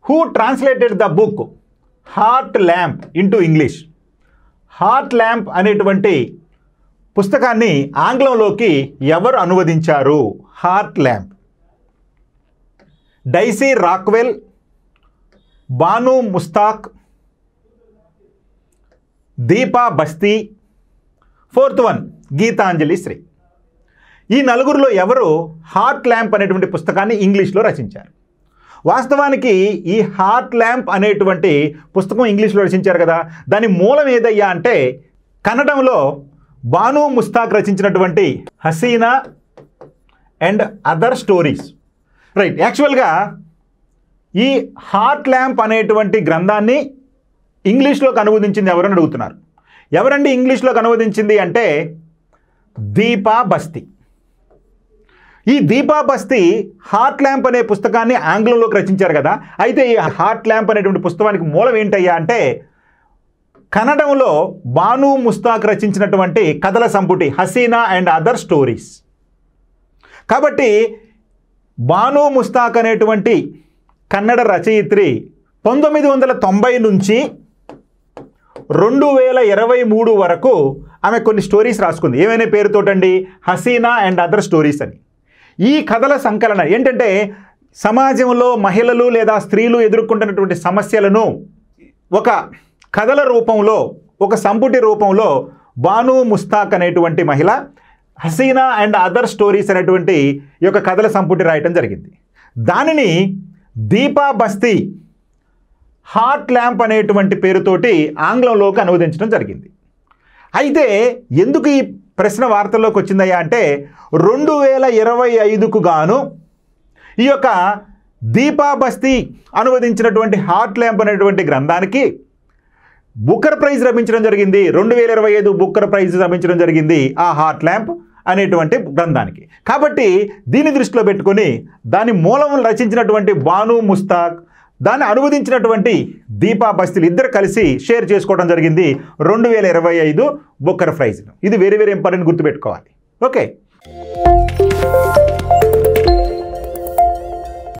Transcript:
Who translated the book Heart Lamp into English? Heart Lamp అనేటువంటి పుస్తకాన్ని ఆంగ్లంలోకి ఎవరు అనువదించారు? Heart Lamp. Daisy Rockwell, Banu Mushtaq, Deepa Bhasthi, fourth one Gitanjali Shri. ఈ నలుగురిలో ఎవరు హార్ట్ ల్యాంప్ అనేటువంటి పుస్తకాన్ని ఇంగ్లీష్లో రచించారు? వాస్తవానికి ఈ హార్ట్ ల్యాంప్ అనేటువంటి పుస్తకం ఇంగ్లీష్లో రచించారు కదా, దాని మూలం ఏదయ్యా అంటే కన్నడంలో బాను ముస్తాక్ రచించినటువంటి Haseena and other stories. Right. యాక్చువల్గా ఈ హార్ట్ ల్యాంప్ అనేటువంటి గ్రంథాన్ని ఇంగ్లీష్లోకి అనువదించింది ఎవరని అడుగుతున్నారు. ఎవరండి ఇంగ్లీష్లోకి అనువదించింది అంటే దీపా బస్తీ. ఈ దీపా బస్తీ హార్ట్ ల్యాంప్ అనే పుస్తకాన్ని ఆంగ్లంలోకి రచించారు కదా. అయితే ఈ హార్ట్ ల్యాంప్ అనేటువంటి పుస్తకానికి మూలం ఏంటయ్యా అంటే కన్నడంలో బాను ముస్తాక్ రచించినటువంటి కథల సంపుటి హసీనా అండ్ అదర్ స్టోరీస్. కాబట్టి బాను ముస్తాక్ అనేటువంటి కన్నడ రచయిత్రి 1990 నుంచి 2023 వరకు ఆమె కొన్ని స్టోరీస్ రాసుకుంది. ఏమైనా పేరుతోటండి? హసీనా అండ్ అదర్ స్టోరీస్ అని. ఈ కథల సంకలనం ఏంటంటే సమాజంలో మహిళలు లేదా స్త్రీలు ఎదుర్కొంటున్నటువంటి సమస్యలను ఒక కథల రూపంలో, ఒక సంపుటి రూపంలో బాను ముస్తాక్ అనేటువంటి మహిళ హసీనా అండ్ అదర్ స్టోరీస్ అనేటువంటి ఈ యొక్క కథల సంపుటి రాయటం జరిగింది. దానిని దీపా బస్తీ హార్ట్ ల్యాంప్ అనేటువంటి పేరుతోటి ఆంగ్లంలోకి అనువదించడం జరిగింది. అయితే ఎందుకు ఈ ప్రశ్న వార్తల్లోకి వచ్చిందయ్యా అంటే 2025కు గాను ఈ యొక్క దీపా బస్తీ అనువదించినటువంటి హార్ట్ ల్యాంప్ అనేటువంటి గ్రంథానికి బుక్కర్ ప్రైజ్ లభించడం జరిగింది. 2025 బుక్కర్ ప్రైజ్ లభించడం జరిగింది ఆ హార్ట్ ల్యాంప్ అనేటువంటి గ్రంథానికి. కాబట్టి దీన్ని దృష్టిలో పెట్టుకొని దాని మూలం రచించినటువంటి బాను ముస్తాక్, దాన్ని అనువదించినటువంటి దీపా బస్తీలు ఇద్దరు కలిసి షేర్ చేసుకోవడం జరిగింది 2025 బుక్కర్ ప్రైజ్ను. ఇది వెరీ వెరీ ఇంపార్టెంట్, గుర్తుపెట్టుకోవాలి. ఓకే.